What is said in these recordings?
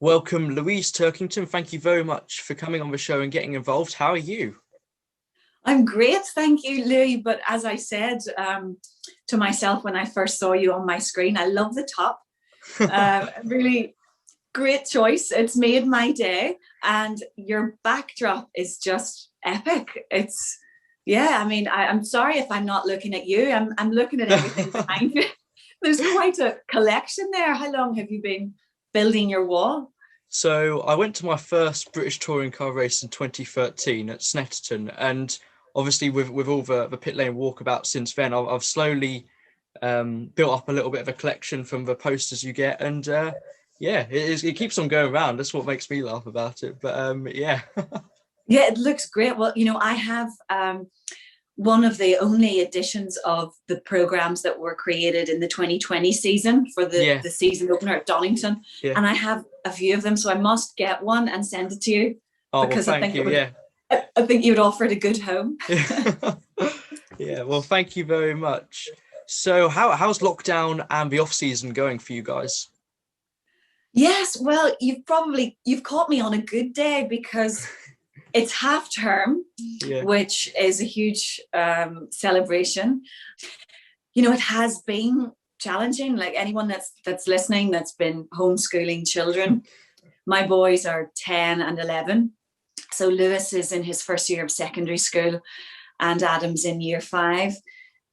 Welcome, Louise Turkington. Thank you very much for coming on the show and getting involved. How are you? I'm great, thank you, Louis. But as I said to myself when I first saw you on my screen, I love the top. Really great choice. It's made my day, and your backdrop is just epic. I'm sorry if I'm not looking at you. I'm looking at everything behind you. There's quite a collection there. How long have you been building your wall? So I went to my first British touring car race in 2013 at Snetterton, and obviously with all the pit lane walkabout since then, I've slowly built up a little bit of a collection from the posters you get, and it keeps on going around. That's what makes me laugh about it. But yeah. Yeah, it looks great. Well, I have one of the only editions of the programs that were created in the 2020 season for the season opener at Donington. Yeah. And I have a few of them, so I must get one and send it to you. Oh, because well, thank you. I think you would offer it a good home. Yeah, well, thank you very much. So how's lockdown and the off season going for you guys? Yes, well, you've caught me on a good day because it's half term, which is a huge celebration. It has been challenging. Like anyone that's listening that's been homeschooling children, my boys are 10 and 11. So Lewis is in his first year of secondary school and Adam's in year 5.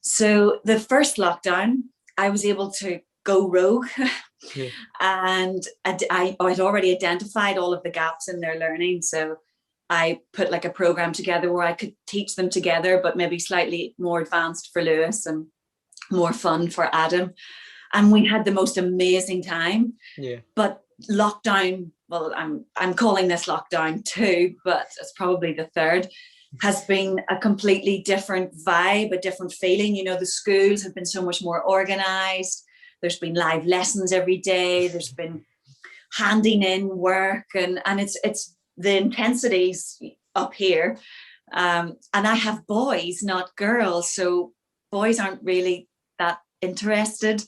So the first lockdown, I was able to go rogue. Yeah. And I'd already identified all of the gaps in their learning. So I put like a program together where I could teach them together, but maybe slightly more advanced for Lewis and more fun for Adam. And we had the most amazing time. Yeah. But lockdown, well, I'm calling this lockdown 2, but it's probably the 3rd, has been a completely different vibe, a different feeling. The schools have been so much more organized. There's been live lessons every day. There's been handing in work, and it's the intensities up here. And I have boys, not girls. So boys aren't really that interested,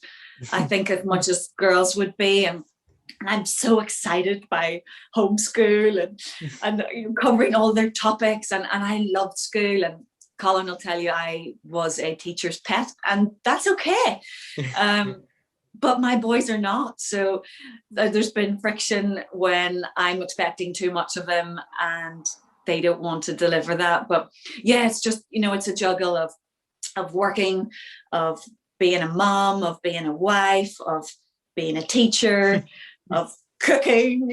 I think, as much as girls would be. And I'm so excited by homeschool and covering all their topics. And I loved school. And Colin will tell you I was a teacher's pet, and that's okay. But my boys are not. So there's been friction when I'm expecting too much of them and they don't want to deliver that. But yeah, it's just, it's a juggle of working, of being a mom, of being a wife, of being a teacher, of cooking,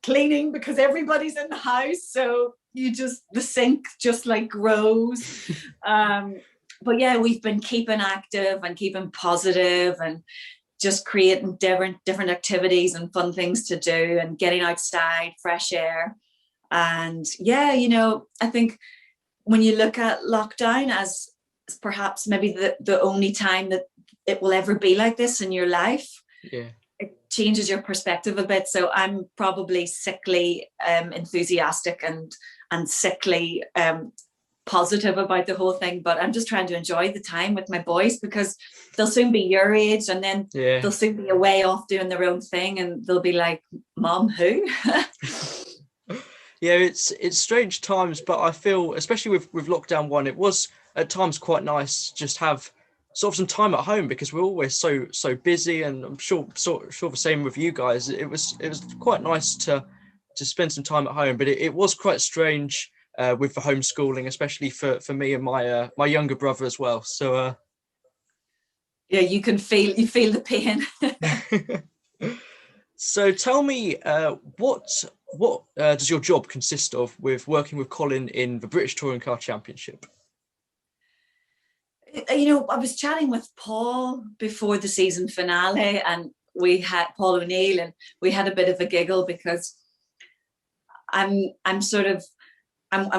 cleaning, because everybody's in the house. So the sink just like grows. But yeah, we've been keeping active and keeping positive and just creating different activities and fun things to do and getting outside, fresh air. And yeah, I think when you look at lockdown as perhaps maybe the only time that it will ever be like this in your life, it changes your perspective a bit. So I'm probably sickly enthusiastic and sickly positive about the whole thing, but I'm just trying to enjoy the time with my boys because they'll soon be your age, and then they'll soon be away off doing their own thing, and they'll be like, Mom, who? Yeah, it's strange times, but I feel, especially with lockdown 1, it was at times quite nice just have sort of some time at home because we're always so busy, and I'm sure the same with you guys. It was quite nice to spend some time at home, but it was quite strange with the homeschooling, especially for me and my younger brother as well. So yeah, you feel the pain. So tell me, what does your job consist of with working with Colin in the British Touring Car Championship? I was chatting with Paul before the season finale, and we had Paul O'Neill, and we had a bit of a giggle because I'm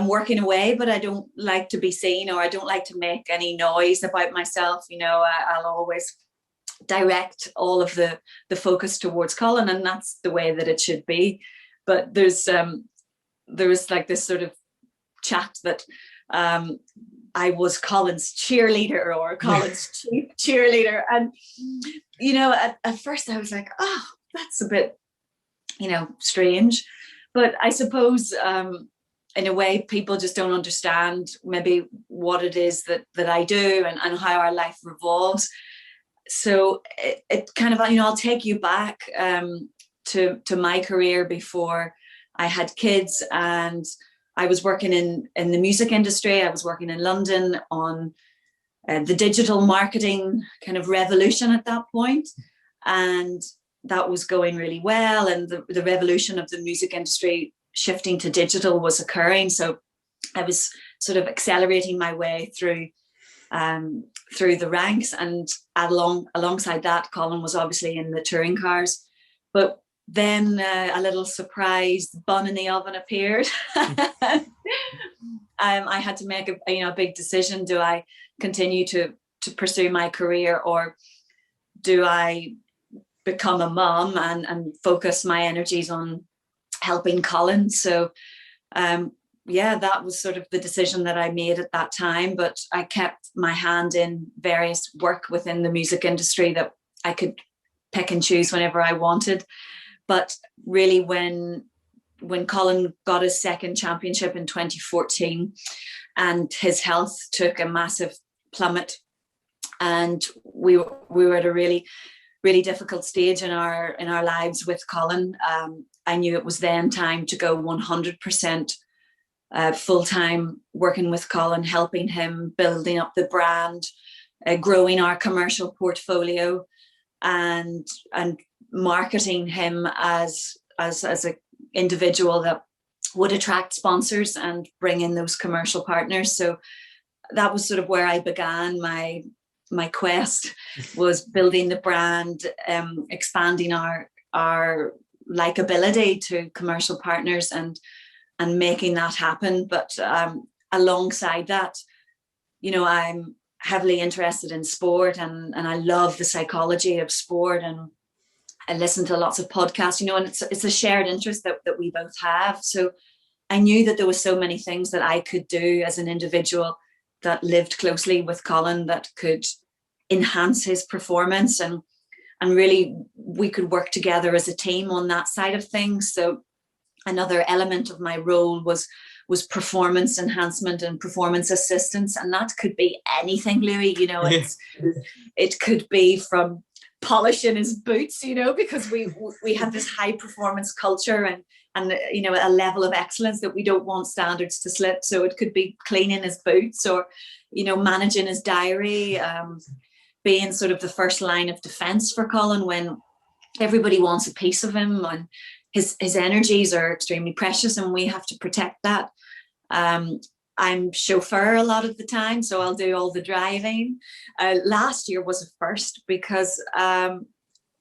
working away, but I don't like to be seen, or I don't like to make any noise about myself. I'll always direct all of the focus towards Colin, and that's the way that it should be. But there was like this sort of chat that I was Colin's cheerleader or Colin's chief cheerleader, and at first I was like, oh, that's a bit strange. But I suppose in a way, people just don't understand maybe what it is that I do and how our life revolves. So it kind of, I'll take you back to my career before I had kids, and I was working in the music industry. I was working in London on the digital marketing kind of revolution at that point, and that was going really well. And the revolution of the music industry shifting to digital was occurring. So I was sort of accelerating my way through the ranks, and alongside that, Colin was obviously in the touring cars. But then a little surprise bun in the oven appeared. I had to make a big decision. Do I continue to pursue my career, or do I become a mom and focus my energies on helping Colin? So that was sort of the decision that I made at that time. But I kept my hand in various work within the music industry that I could pick and choose whenever I wanted. But really, when Colin got his second championship in 2014, and his health took a massive plummet, and we were at a really, really difficult stage in our lives with Colin, I knew it was then time to go 100% full-time working with Colin, helping him, building up the brand, growing our commercial portfolio, and marketing him as an individual that would attract sponsors and bring in those commercial partners. So that was sort of where I began my quest, was building the brand, expanding our likability to commercial partners and making that happen. But alongside that, I'm heavily interested in sport, and I love the psychology of sport, and I listen to lots of podcasts, and it's a shared interest that we both have. So I knew that there were so many things that I could do as an individual that lived closely with Colin that could enhance his performance, and really we could work together as a team on that side of things. So another element of my role was performance enhancement and performance assistance, and that could be anything, Louis. It could be from polishing his boots, because we have this high performance culture and a level of excellence that we don't want standards to slip. So it could be cleaning his boots, or managing his diary, being sort of the first line of defense for Colin when everybody wants a piece of him, and his energies are extremely precious, and we have to protect that. I'm chauffeur a lot of the time, so I'll do all the driving. Last year was a first, because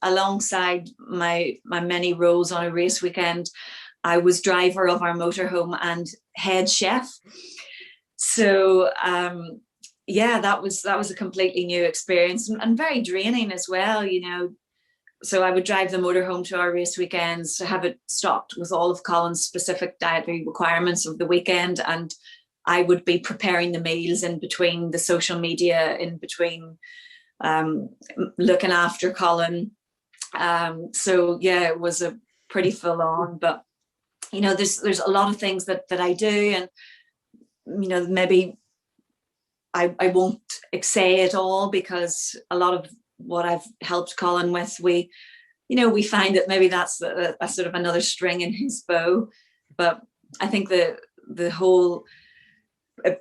alongside my many roles on a race weekend, I was driver of our motorhome and head chef. So that was a completely new experience, and very draining as well. So I would drive the motorhome to our race weekends, have it stocked with all of Colin's specific dietary requirements of the weekend, and I would be preparing the meals in between the social media, in between looking after Colin. It was a pretty full on, but there's a lot of things that I do, and maybe I won't say it all, because a lot of what I've helped Colin with, we find that maybe that's a sort of another string in his bow. But I think the whole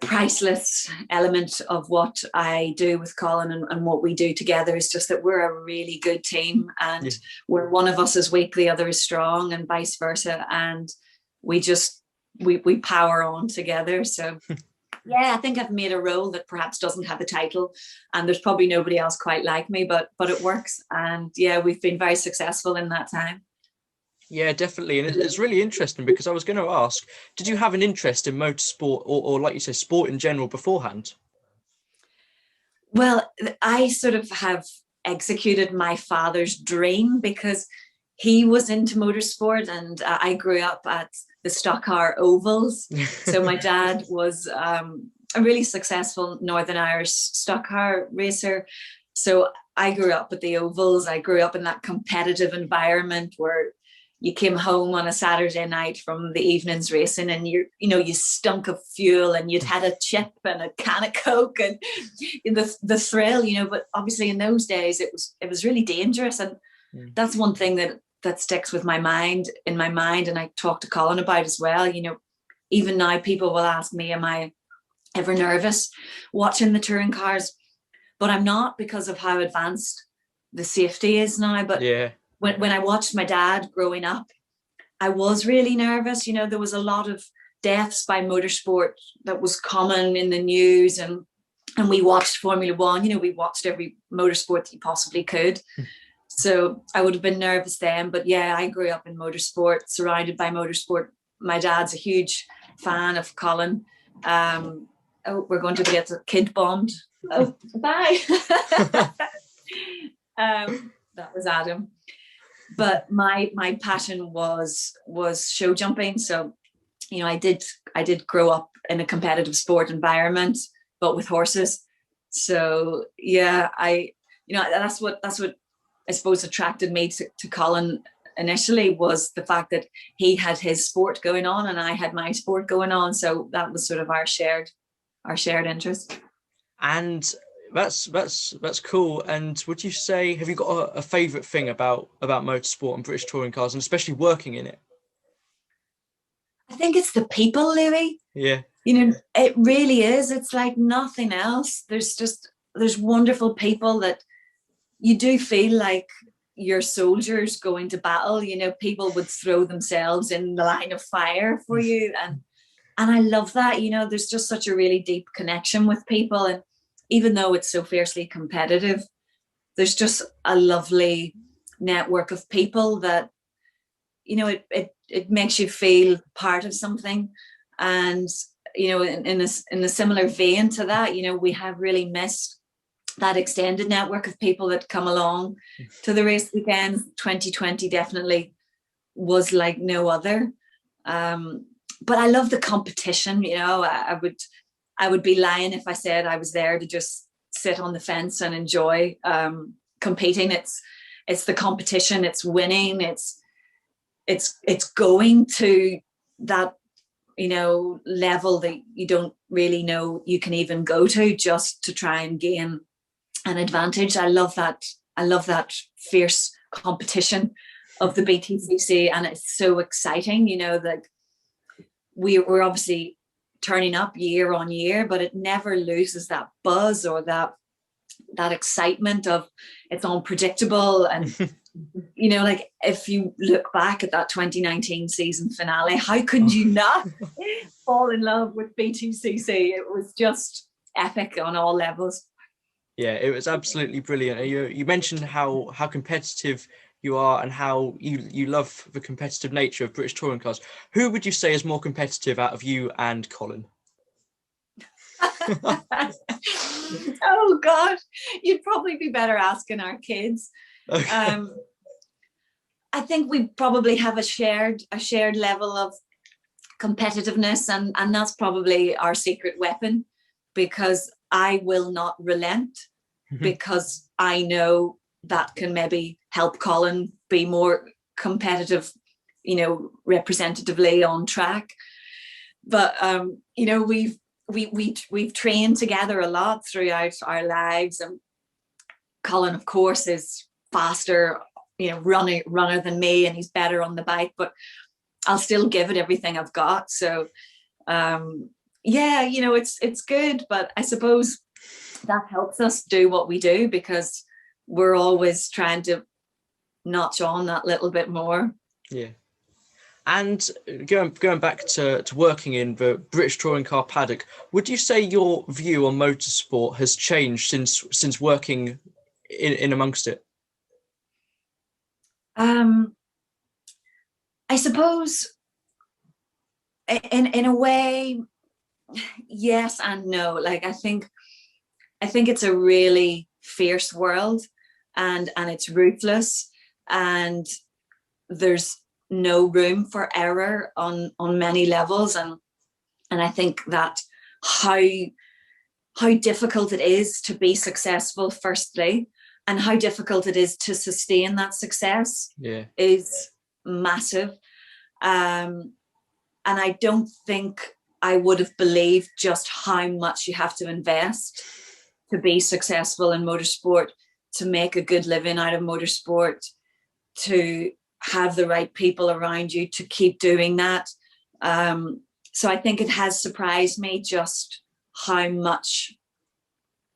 priceless element of what I do with Colin and what we do together is just that we're a really good team, and where one of us is weak, the other is strong, and vice versa. And we power on together. So I think I've made a role that perhaps doesn't have a title, and there's probably nobody else quite like me, but it works. And we've been very successful in that time. Yeah, definitely. And it's really interesting, because I was going to ask, did you have an interest in motorsport or like you say, sport in general beforehand? Well, I sort of have executed my father's dream, because he was into motorsport, and I grew up at the stock car ovals. So my dad was a really successful Northern Irish stock car racer. So I grew up at the ovals. I grew up in that competitive environment where you came home on a Saturday night from the evening's racing, and you stunk of fuel, and you'd had a chip and a can of Coke, and the thrill, but obviously in those days it was really dangerous. And that's one thing that sticks with in my mind, and I talk to Colin about as well. Even now people will ask me, am I ever nervous watching the touring cars? But I'm not, because of how advanced the safety is now. But yeah, when I watched my dad growing up, I was really nervous. There was a lot of deaths by motorsport that was common in the news, and we watched Formula One. We watched every motorsport that you possibly could. So I would have been nervous then. But yeah, I grew up in motorsport, surrounded by motorsport. My dad's a huge fan of Colin. We're going to get the kid bombed. Oh, bye. That was Adam. But my passion was show jumping. So, I did grow up in a competitive sport environment, but with horses. So yeah, that's what I suppose attracted me to Colin initially, was the fact that he had his sport going on and I had my sport going on. So that was sort of our shared interest. And that's cool. And would you say, have you got a favorite thing about motorsport and British touring cars, and especially working in it? I think it's the people, Louis. Yeah. It really is. It's like nothing else. There's wonderful people that you do feel like you're soldiers going to battle. People would throw themselves in the line of fire for you. And I love that. There's just such a really deep connection with people. And even though it's so fiercely competitive, there's just a lovely network of people that, it makes you feel part of something. And, in a similar vein to that, we have really missed that extended network of people that come along to the race weekend. 2020 definitely was like no other. But I love the competition. I would be lying if I said I was there to just sit on the fence and enjoy competing. It's the competition, it's winning, it's going to that level that you don't really know you can even go to, just to try and gain an advantage. I love that fierce competition of the BTCC, and it's so exciting. That we're obviously turning up year on year, but it never loses that buzz or that excitement of it's unpredictable. And like if you look back at that 2019 season finale, how could you not fall in love with BTCC? It was just epic on all levels. Yeah, it was absolutely brilliant. You mentioned how competitive you are and how you love the competitive nature of British touring cars. Who would you say is more competitive out of you and Colin? Oh God, you'd probably be better asking our kids. Okay. I think we probably have a shared level of competitiveness, and that's probably our secret weapon, because I will not relent, because I know that can maybe help Colin be more competitive, representatively on track. But we've trained together a lot throughout our lives, and Colin, of course, is faster, runner than me, and he's better on the bike, but I'll still give it everything I've got. So it's good, but I suppose that helps us do what we do, because we're always trying to notch on that little bit more. Yeah. And going back to working in the British touring car paddock, would you say your view on motorsport has changed since working in amongst it? I suppose in a way, yes and no. Like I think it's a really fierce world, and it's ruthless, and there's no room for error on many levels, and I think that how difficult it is to be successful, firstly, and how difficult it is to sustain that success is massive. And I don't think I would have believed just how much you have to invest to be successful in motorsport, to make a good living out of motorsport, to have the right people around you to keep doing that. So I think it has surprised me just how much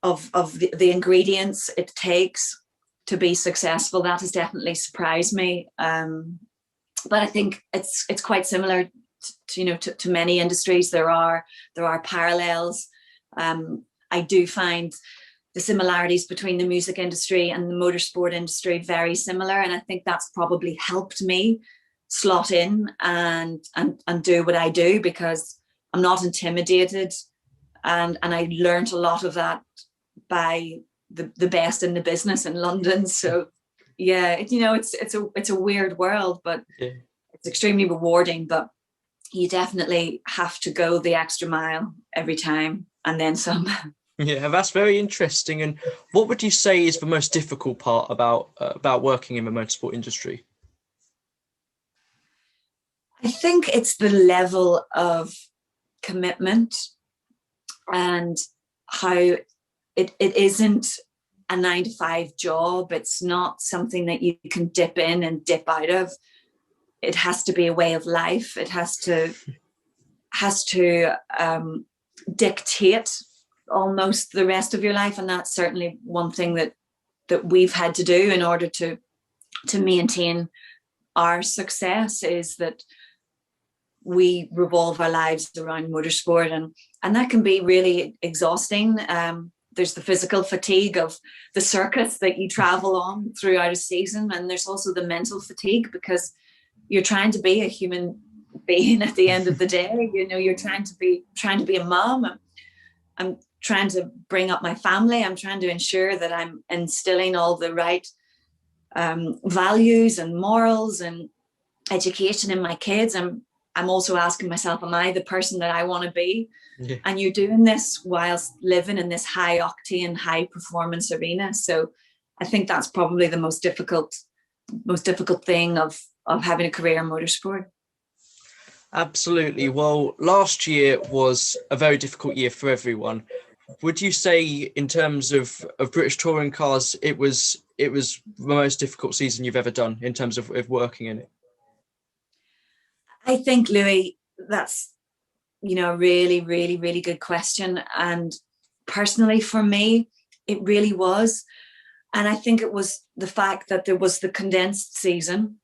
of the ingredients it takes to be successful. That has definitely surprised me. But I think it's quite similar to many industries. There are parallels. I do find the similarities between the music industry and the motorsport industry very similar, and I think that's probably helped me slot in and do what I do, because I'm not intimidated, and I learned a lot of that by the best in the business in London. So yeah, it's a weird world, but it's extremely rewarding. But you definitely have to go the extra mile every time, and then some. Yeah, that's very interesting. And what would you say is the most difficult part about working in the motorsport industry? I think it's the level of commitment, and how it isn't a 9-to-5 job. It's not something that you can dip in and dip out of. It has to be a way of life. It has to dictate almost the rest of your life, and that's certainly one thing that we've had to do in order to maintain our success, is that we revolve our lives around motorsport, and that can be really exhausting. There's the physical fatigue of the circuits that you travel on throughout a season, and there's also the mental fatigue, because you're trying to be a human being at the end of the day. You're trying to be a mom. I'm trying to bring up my family. I'm trying to ensure that I'm instilling all the right values and morals and education in my kids. I'm also asking myself, am I the person that I want to be? Yeah. And you're doing this whilst living in this high octane, high performance arena. So I think that's probably the most difficult thing of having a career in motorsport. Absolutely. Well, last year was a very difficult year for everyone. Would you say, in terms of British touring cars, it was the most difficult season you've ever done in terms of working in it? I think, Louis, that's a really, really, really good question. And personally, for me, it really was. And I think it was the fact that there was the condensed season,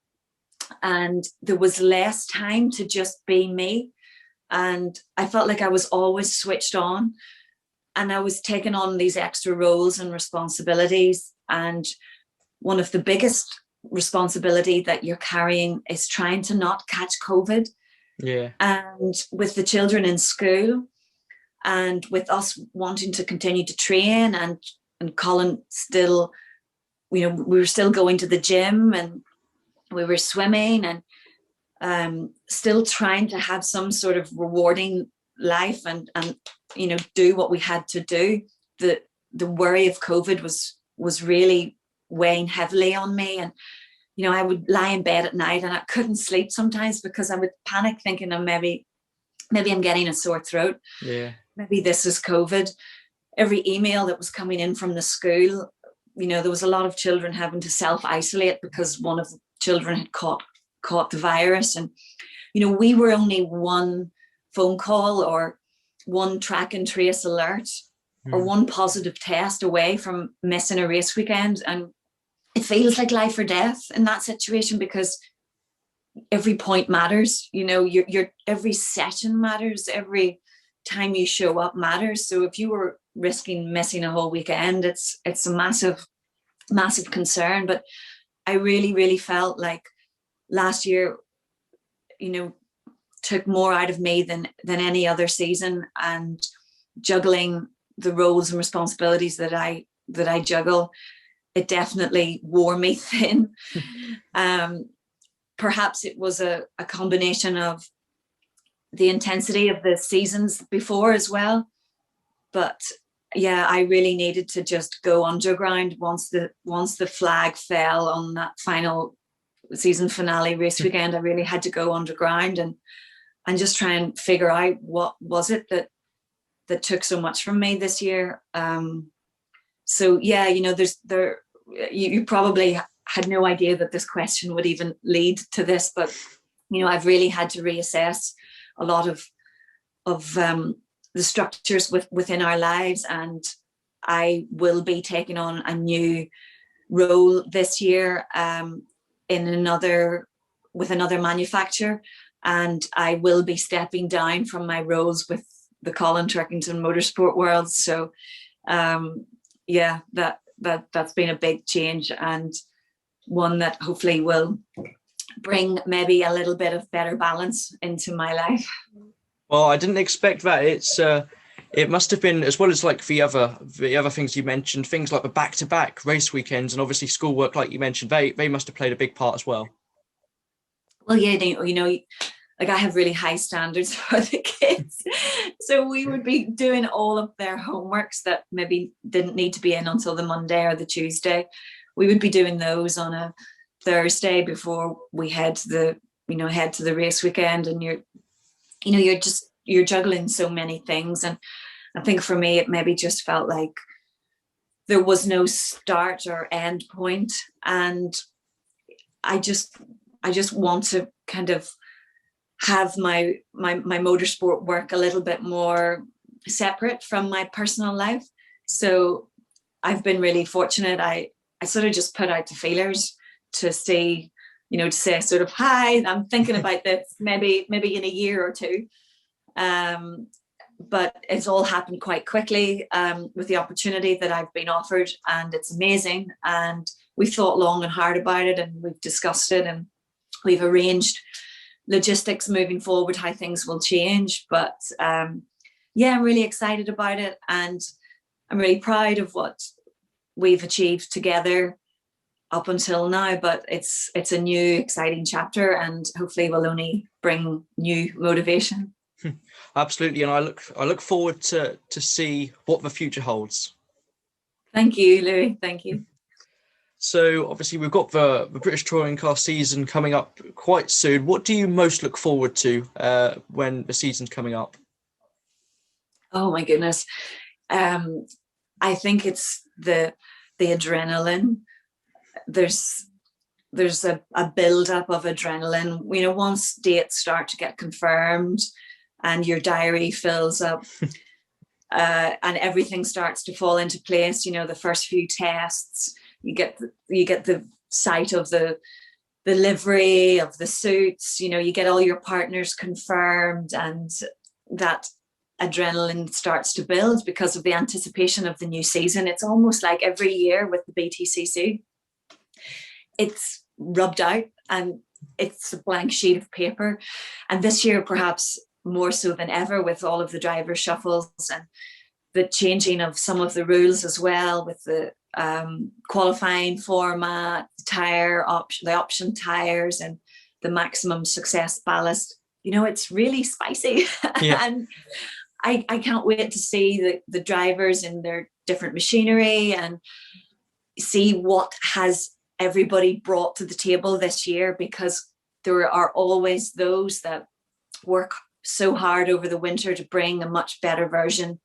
and there was less time to just be me. And I felt like I was always switched on, and I was taking on these extra roles and responsibilities. And one of the biggest responsibility that you're carrying is trying to not catch COVID. Yeah. And with the children in school, and with us wanting to continue to train, and Colin still, we were still going to the gym, and we were swimming, and still trying to have some sort of rewarding life, and do what we had to do. The worry of COVID was really weighing heavily on me. And I would lie in bed at night and I couldn't sleep sometimes, because I would panic thinking, maybe I'm getting a sore throat. Yeah. Maybe this is COVID. Every email that was coming in from the school, there was a lot of children having to self-isolate because one of the children had caught the virus. And we were only one phone call or one track and trace alert or one positive test away from missing a race weekend. And it feels like life or death in that situation, because every point matters. Your every session matters. Every time you show up matters. So if you were risking missing a whole weekend, it's a massive, massive concern. But I really, really felt like last year, took more out of me than any other season, and juggling the roles and responsibilities that I juggle, it definitely wore me thin. Perhaps it was a combination of the intensity of the seasons before as well. But yeah, I really needed to just go underground once the flag fell on that final season finale race weekend, I really had to go underground and just try and figure out what was it that took so much from me this year. So yeah, you know, you probably had no idea that this question would even lead to this, but you know, I've really had to reassess a lot of the structures within our lives, and I will be taking on a new role this year with another manufacturer, and I will be stepping down from my roles with the Colin Turkington Motorsport world. So yeah, that's been a big change, and one that hopefully will bring maybe a little bit of better balance into my life. Well, I didn't expect that. It must have been, as well as like the other things you mentioned, things like the back-to-back race weekends and obviously schoolwork, like you mentioned, they must have played a big part as well. Well, yeah, you know, like I have really high standards for the kids. So we would be doing all of their homeworks that maybe didn't need to be in until the Monday or the Tuesday. We would be doing those on a Thursday before we head to the race weekend, and you're juggling so many things. And I think for me, it maybe just felt like there was no start or end point. And I just want to kind of have my motorsport work a little bit more separate from my personal life. So I've been really fortunate. I sort of just put out the feelers to see, you know, to say sort of, hi, I'm thinking about this maybe in a year or two. But it's all happened quite quickly with the opportunity that I've been offered, and it's amazing. And we've thought long and hard about it, and we've discussed it, and we've arranged logistics moving forward, how things will change. But yeah, I'm really excited about it, and I'm really proud of what we've achieved together up until now. But it's a new exciting chapter, and hopefully will only bring new motivation. Absolutely, and I look forward to see what the future holds. Thank you, Louis. Thank you. So obviously we've got the British Touring Car season coming up quite soon. What do you most look forward to when the season's coming up? Oh my goodness. I think it's the adrenaline. There's a build-up of adrenaline. You know, once dates start to get confirmed and your diary fills up and everything starts to fall into place, you know, the first few tests, you get the sight of the livery, of the suits, you know, you get all your partners confirmed, and that adrenaline starts to build because of the anticipation of the new season. It's almost like every year with the BTCC, it's rubbed out and it's a blank sheet of paper. And this year, perhaps more so than ever, with all of the driver shuffles and the changing of some of the rules as well, with the qualifying format, the option tires, and the maximum success ballast. You know, it's really spicy. Yeah. And I can't wait to see the drivers in their different machinery and see what has everybody brought to the table this year, because there are always those that work so hard over the winter to bring a much better version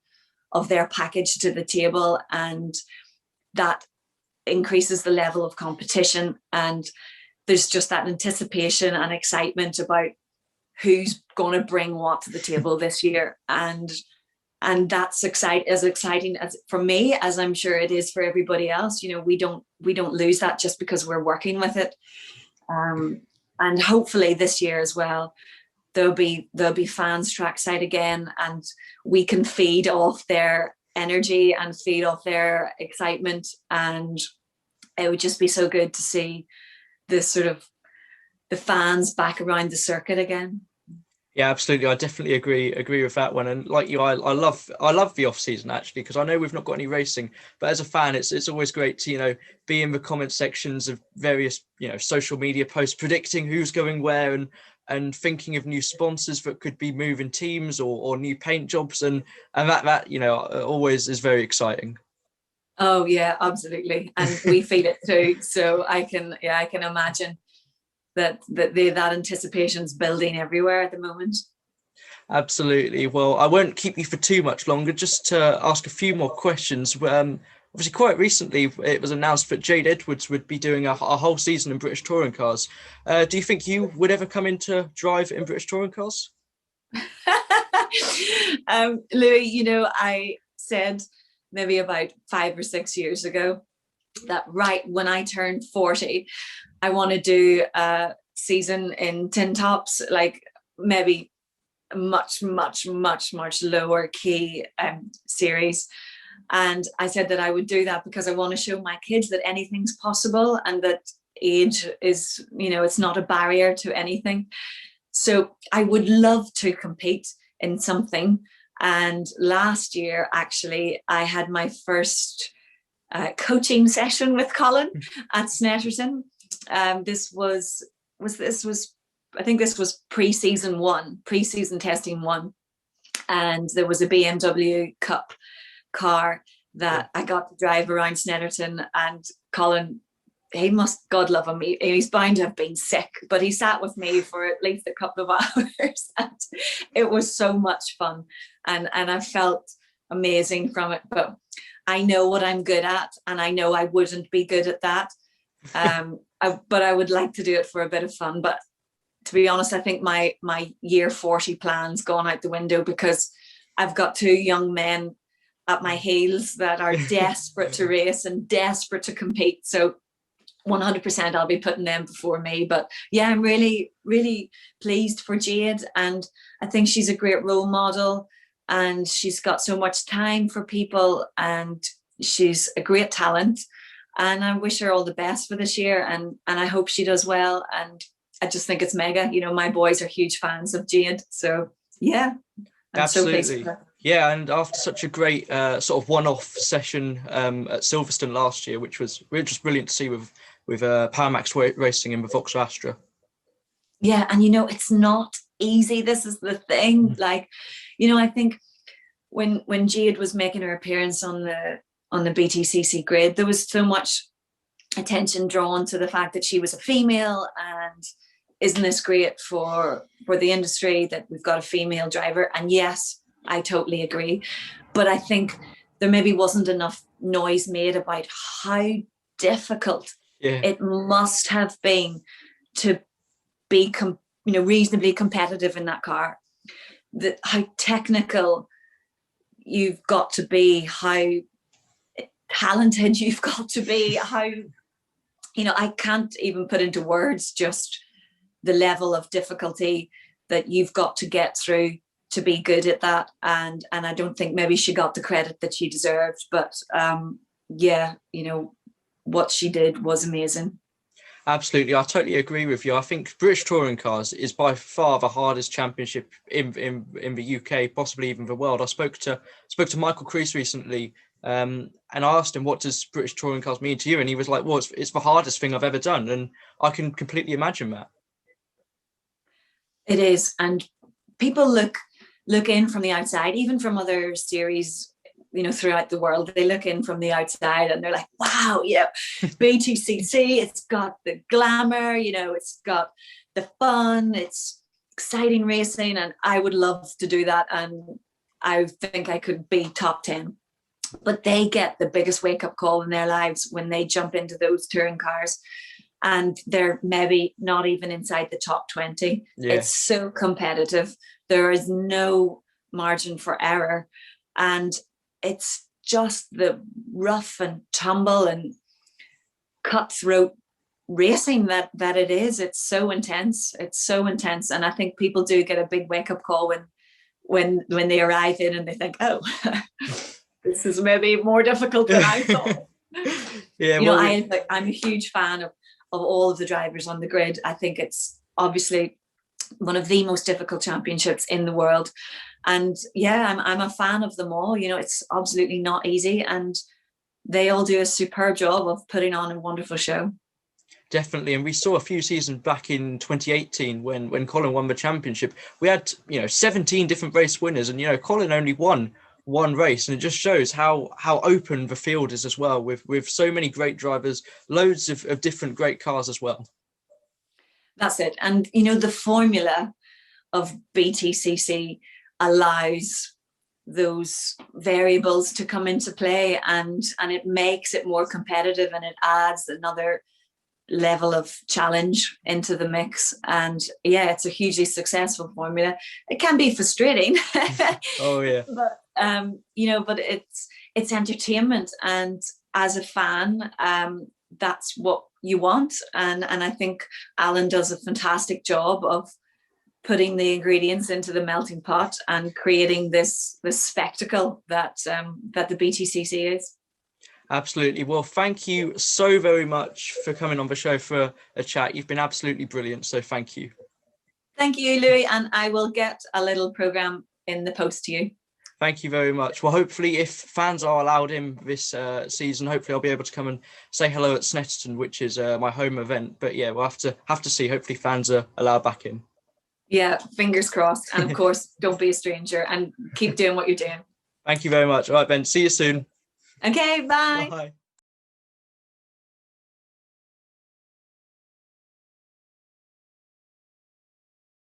of their package to the table, and that increases the level of competition, and there's just that anticipation and excitement about who's going to bring what to the table this year, and that's as exciting as for me as I'm sure it is for everybody else. You know, we don't lose that just because we're working with it, and hopefully this year as well there'll be fans trackside again, and we can feed off their energy and feed off their excitement, and it would just be so good to see this sort of the fans back around the circuit again. Yeah, absolutely. I definitely agree with that one. And like you, I love the off season actually, because I know we've not got any racing, but as a fan, it's always great to, you know, be in the comment sections of various, you know, social media posts predicting who's going where, and thinking of new sponsors that could be moving teams or new paint jobs, and that you know always is very exciting. Oh yeah, absolutely, and we feel it too. So I can imagine that anticipation's building everywhere at the moment. Absolutely. Well, I won't keep you for too much longer. Just to ask a few more questions. Obviously, quite recently, it was announced that Jade Edwards would be doing a whole season in British touring cars. Do you think you would ever come into drive in British touring cars? Louis, I said maybe about 5 or 6 years ago that right when I turned 40, I want to do a season in tin tops, like maybe much lower key series. And I said that I would do that because I want to show my kids that anything's possible and that age is, it's not a barrier to anything. So I would love to compete in something. And last year, actually, I had my first coaching session with Colin at Snetterton. This was pre-season testing one. And there was a BMW Cup car that I got to drive around Snetterton, and Colin, God love him, he's bound to have been sick, but he sat with me for at least a couple of hours and it was so much fun, and I felt amazing from it. But I know what I'm good at, and I know I wouldn't be good at that. But I would like to do it for a bit of fun. But to be honest, I think my year 40 plan's gone out the window because I've got 2 young men at my heels that are desperate to race and desperate to compete. So 100% I'll be putting them before me. But yeah, I'm really, really pleased for Jade. And I think she's a great role model, and she's got so much time for people, and she's a great talent. And I wish her all the best for this year. And I hope she does well. And I just think it's mega. My boys are huge fans of Jade. So yeah. Absolutely. Yeah, and after such a great sort of one-off session at Silverstone last year, which was brilliant to see with Powermax racing in the Vauxhall Astra. Yeah, and it's not easy. This is the thing. Like, I think when Jade was making her appearance on the BTCC grid, there was so much attention drawn to the fact that she was a female, and isn't this great for the industry that we've got a female driver? And yes, I totally agree. But I think there maybe wasn't enough noise made about how difficult it must have been to be reasonably competitive in that car. How technical you've got to be, how talented you've got to be, how, I can't even put into words just the level of difficulty that you've got to get through to be good at that. And I don't think maybe she got the credit that she deserved, but what she did was amazing. Absolutely, I totally agree with you. I think British touring cars is by far the hardest championship in the UK, possibly even the world. I spoke to Michael Crease recently, and I asked him, what does British touring cars mean to you? And he was like, well, it's the hardest thing I've ever done. And I can completely imagine that. It is. And people look in from the outside, even from other series, throughout the world. They look in from the outside and they're like, wow, BTCC, it's got the glamour, it's got the fun, it's exciting racing, and I would love to do that, and I think I could be top 10. But they get the biggest wake-up call in their lives when they jump into those touring cars and they're maybe not even inside the top 20. Yeah. It's so competitive. There is no margin for error. And it's just the rough and tumble and cutthroat racing that it is. It's so intense. And I think people do get a big wake-up call when they arrive in and they think, oh, this is maybe more difficult than I thought. Yeah, I'm a huge fan of all of the drivers on the grid. I think it's obviously one of the most difficult championships in the world. And yeah, I'm a fan of them all. It's absolutely not easy, and they all do a superb job of putting on a wonderful show. Definitely. And we saw a few seasons back in 2018 when Colin won the championship. We had, 17 different race winners, and, Colin only won one race, and it just shows how open the field is as well, with so many great drivers, loads of different great cars as well. That's it. And, the formula of BTCC allows those variables to come into play, and it makes it more competitive, and it adds another level of challenge into the mix. And yeah, it's a hugely successful formula. It can be frustrating. Oh yeah. But it's entertainment, and as a fan, that's what you want. And I think Alan does a fantastic job of putting the ingredients into the melting pot and creating this spectacle that the BTCC is. Absolutely. Well, thank you so very much for coming on the show for a chat. You've been absolutely brilliant. So thank you. Thank you, Louis. And I will get a little program in the post to you. Thank you very much. Well, hopefully, if fans are allowed in this season, hopefully I'll be able to come and say hello at Snetterton, which is my home event. But yeah, we'll have to see. Hopefully fans are allowed back in. Yeah, fingers crossed. And of course, don't be a stranger and keep doing what you're doing. Thank you very much. All right, Ben, see you soon. Okay, bye. Bye.